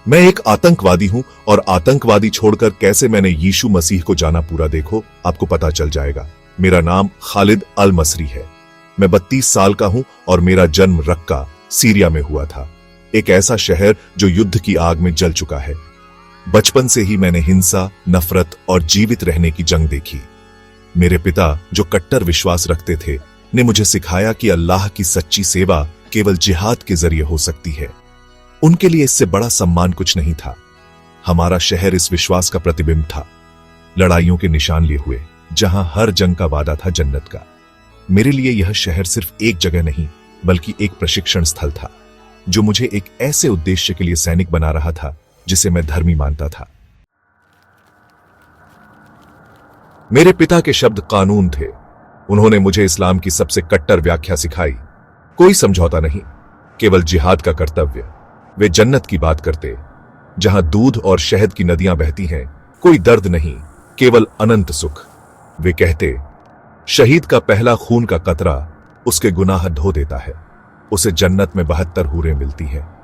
मैं एक आतंकवादी हूं और आतंकवादी छोड़कर कैसे मैंने यीशु मसीह को जाना पूरा देखो, आपको पता चल जाएगा। मेरा नाम खालिद अल मसरी है। मैं 32 साल का हूं और मेरा जन्म रक्का, सीरिया में हुआ था। एक ऐसा शहर जो युद्ध की आग में जल चुका है। बचपन से ही मैंने हिंसा, नफरत और जीवित रहने की जंग देखी। मेरे पिता, जो कट्टर विश्वास रखते थे, ने मुझे सिखाया कि अल्लाह की सच्ची सेवा केवल जिहाद के जरिए हो सकती है। उनके लिए इससे बड़ा सम्मान कुछ नहीं था। हमारा शहर इस विश्वास का प्रतिबिंब था, लड़ाइयों के निशान लिए हुए, जहां हर जंग का वादा था जन्नत का। मेरे लिए यह शहर सिर्फ एक जगह नहीं, बल्कि एक प्रशिक्षण स्थल था, जो मुझे एक ऐसे उद्देश्य के लिए सैनिक बना रहा था जिसे मैं धर्मी मानता था। मेरे पिता के शब्द कानून थे। उन्होंने मुझे इस्लाम की सबसे कट्टर व्याख्या सिखाई। कोई समझौता नहीं, केवल जिहाद का कर्तव्य। वे जन्नत की बात करते, जहां दूध और शहद की नदियां बहती हैं, कोई दर्द नहीं, केवल अनंत सुख। वे कहते, शहीद का पहला खून का कतरा उसके गुनाह धो देता है, उसे जन्नत में 72 हूरें मिलती हैं।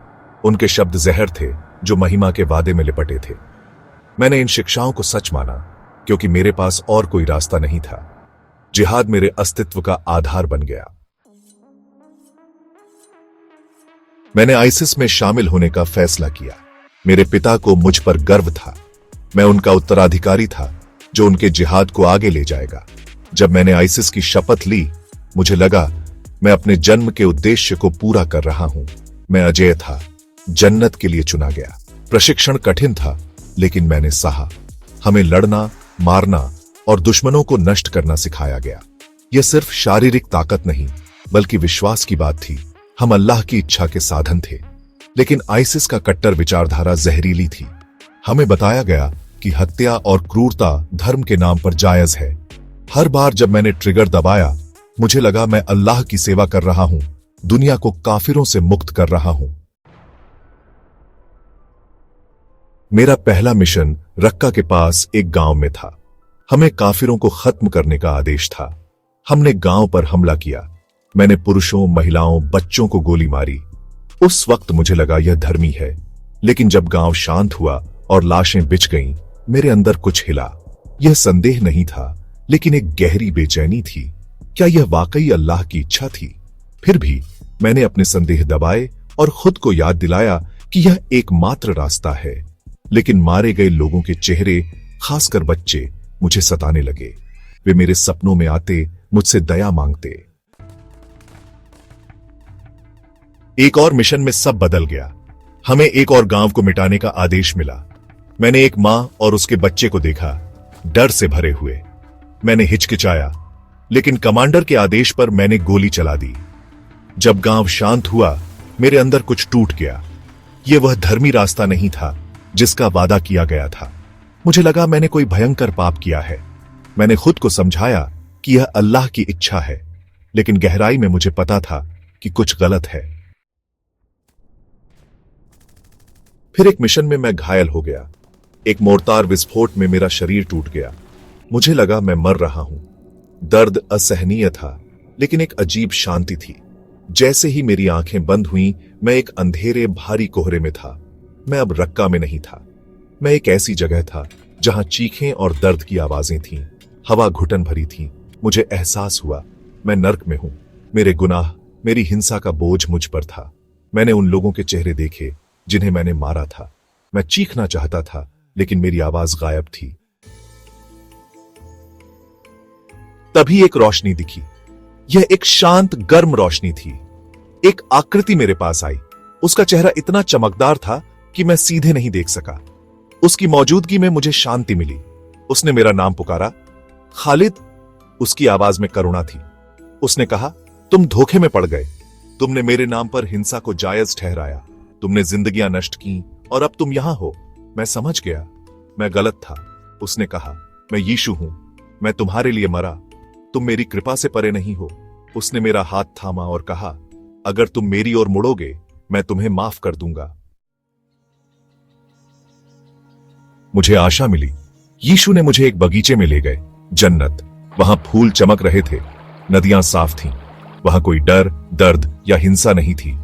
उनके शब्द जहर थे जो महिमा के वादे में लिपटे थे। मैंने इन शिक्षाओं को सच माना, क्योंकि मेरे पास और कोई रास्ता नहीं था। जिहाद मेरे अस्तित्व का आधार बन गया। मैंने आईसिस में शामिल होने का फैसला किया। मेरे पिता को मुझ पर गर्व था। मैं उनका उत्तराधिकारी था, जो उनके जिहाद को आगे ले जाएगा। जब मैंने आईसिस की शपथ ली, मुझे लगा मैं अपने जन्म के उद्देश्य को पूरा कर रहा हूं। मैं अजेय था, जन्नत के लिए चुना गया। प्रशिक्षण कठिन था, लेकिन मैंने सहा। हमें लड़ना, मारना और दुश्मनों को नष्ट करना सिखाया गया। यह सिर्फ शारीरिक ताकत नहीं, बल्कि विश्वास की बात थी। हम अल्लाह की इच्छा के साधन थे। लेकिन आईसिस का कट्टर विचारधारा जहरीली थी। हमें बताया गया कि हत्या और क्रूरता धर्म के नाम पर जायज है। हर बार जब मैंने ट्रिगर दबाया, मुझे लगा मैं अल्लाह की सेवा कर रहा हूं, दुनिया को काफिरों से मुक्त कर रहा हूं। मेरा पहला मिशन रक्का के पास एक गांव में था। हमें काफिरों को खत्म करने का आदेश था। हमने गांव पर हमला किया। मैंने पुरुषों, महिलाओं, बच्चों को गोली मारी। उस वक्त मुझे लगा यह धर्मी है, लेकिन जब गांव शांत हुआ और लाशें बिछ गईं, मेरे अंदर कुछ हिला। यह संदेह नहीं था, लेकिन एक गहरी बेचैनी थी। क्या यह वाकई अल्लाह की इच्छा थी? फिर भी मैंने अपने संदेह दबाए और खुद को याद दिलाया कि यह एकमात्र रास्ता है। लेकिन मारे गए लोगों के चेहरे, खासकर बच्चे, मुझे सताने लगे। वे मेरे सपनों में आते, मुझसे दया मांगते। एक और मिशन में सब बदल गया। हमें एक और गांव को मिटाने का आदेश मिला। मैंने एक मां और उसके बच्चे को देखा, डर से भरे हुए। मैंने हिचकिचाया, लेकिन कमांडर के आदेश पर मैंने गोली चला दी। जब गांव शांत हुआ, मेरे अंदर कुछ टूट गया। यह वह धर्मी रास्ता नहीं था जिसका वादा किया गया था। मुझे लगा मैंने कोई भयंकर पाप किया है। मैंने खुद को समझाया कि यह अल्लाह की इच्छा है, लेकिन गहराई में मुझे पता था कि कुछ गलत है। फिर एक मिशन में मैं घायल हो गया। एक मोर्टार विस्फोट में मेरा शरीर टूट गया। मुझे लगा मैं मर रहा हूं। दर्द असहनीय था, लेकिन एक अजीब शांति थी। जैसे ही मेरी आंखें बंद हुईं, मैं एक अंधेरे भारी कोहरे में था। मैं अब रक्का में नहीं था। मैं एक ऐसी जगह था जहां चीखें और दर्द की आवाजें थीं। हवा घुटन भरी थी। मुझे एहसास हुआ मैं नर्क में हूं। मेरे गुनाह, मेरी हिंसा का बोझ मुझ पर था। मैंने उन लोगों के चेहरे देखे जिन्हें मैंने मारा था। मैं चीखना चाहता था, लेकिन मेरी आवाज गायब थी। तभी एक रोशनी दिखी। यह एक शांत, गर्म रोशनी थी। एक आकृति मेरे पास आई। उसका चेहरा इतना चमकदार था कि मैं सीधे नहीं देख सका। उसकी मौजूदगी में मुझे शांति मिली। उसने मेरा नाम पुकारा, खालिद। उसकी आवाज में करुणा थी। उसने कहा, तुम धोखे में पड़ गए। तुमने मेरे नाम पर हिंसा को जायज ठहराया। तुमने जिंदगियां नष्ट की और अब तुम यहां हो। मैं समझ गया, मैं गलत था। उसने कहा, मैं यीशु हूं। मैं तुम्हारे लिए मरा। तुम मेरी कृपा से परे नहीं हो। उसने मेरा हाथ थामा और कहा, अगर तुम मेरी ओर मुड़ोगे, मैं तुम्हें माफ कर दूंगा। मुझे आशा मिली। यीशु ने मुझे एक बगीचे में ले गए, जन्नत। वहां फूल चमक रहे थे, नदियां साफ थीं। वहां कोई डर, दर्द या हिंसा नहीं थी,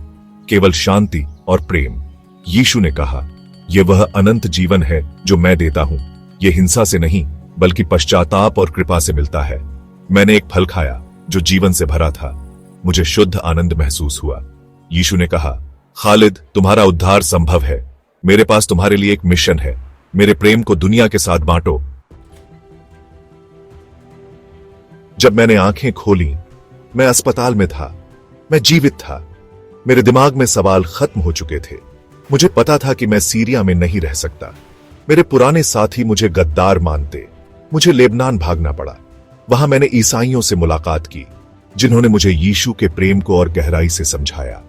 केवल शांति और प्रेम। यीशु ने कहा, ये वह अनंत जीवन है जो मैं देता हूं। ये हिंसा से नहीं बल्कि पश्चाताप और कृपा से मिलता है। मैंने एक फल खाया जो जीवन से भरा था। मुझे शुद्ध आनंद महसूस हुआ। यीशु ने कहा, खालिद, तुम्हारा उद्धार संभव है। मेरे पास तुम्हारे लिए एक मिशन है। मेरे प्रेम को दुनिया के साथ बांटो। जब मैंने आंखें खोली, मैं अस्पताल में था। मैं जीवित था। मेरे दिमाग में सवाल खत्म हो चुके थे। मुझे पता था कि मैं सीरिया में नहीं रह सकता। मेरे पुराने साथी मुझे गद्दार मानते। मुझे लेबनान भागना पड़ा। वहां मैंने ईसाइयों से मुलाकात की जिन्होंने मुझे यीशु के प्रेम को और गहराई से समझाया।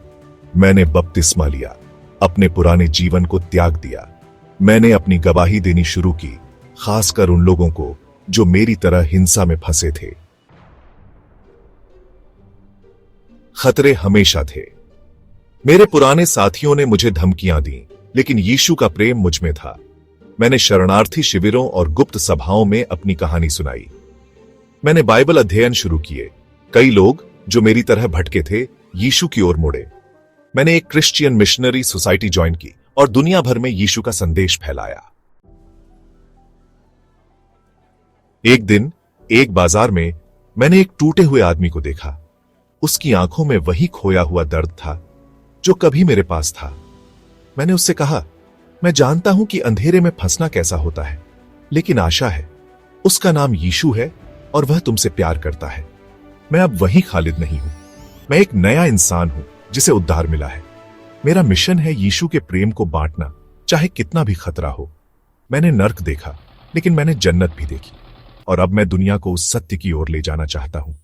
मैंने बपतिस्मा लिया, अपने पुराने जीवन को त्याग दिया। मैंने अपनी गवाही देनी शुरू की, खासकर उन लोगों को जो मेरी तरह हिंसा में फंसे थे। खतरे हमेशा थे। मेरे पुराने साथियों ने मुझे धमकियां दी, लेकिन यीशु का प्रेम मुझ में था। मैंने शरणार्थी शिविरों और गुप्त सभाओं में अपनी कहानी सुनाई। मैंने बाइबल अध्ययन शुरू किए। कई लोग जो मेरी तरह भटके थे यीशु की ओर मुड़े। मैंने एक क्रिश्चियन मिशनरी सोसाइटी ज्वाइन की और दुनिया भर में यीशु का संदेश फैलाया। एक दिन एक बाजार में मैंने एक टूटे हुए आदमी को देखा। उसकी आंखों में वही खोया हुआ दर्द था जो कभी मेरे पास था। मैंने उससे कहा, मैं जानता हूं कि अंधेरे में फंसना कैसा होता है, लेकिन आशा है। उसका नाम यीशु है और वह तुमसे प्यार करता है। मैं अब वही खालिद नहीं हूं। मैं एक नया इंसान हूं जिसे उद्धार मिला है। मेरा मिशन है यीशु के प्रेम को बांटना, चाहे कितना भी खतरा हो। मैंने नर्क देखा, लेकिन मैंने जन्नत भी देखी, और अब मैं दुनिया को उस सत्य की ओर ले जाना चाहता हूं।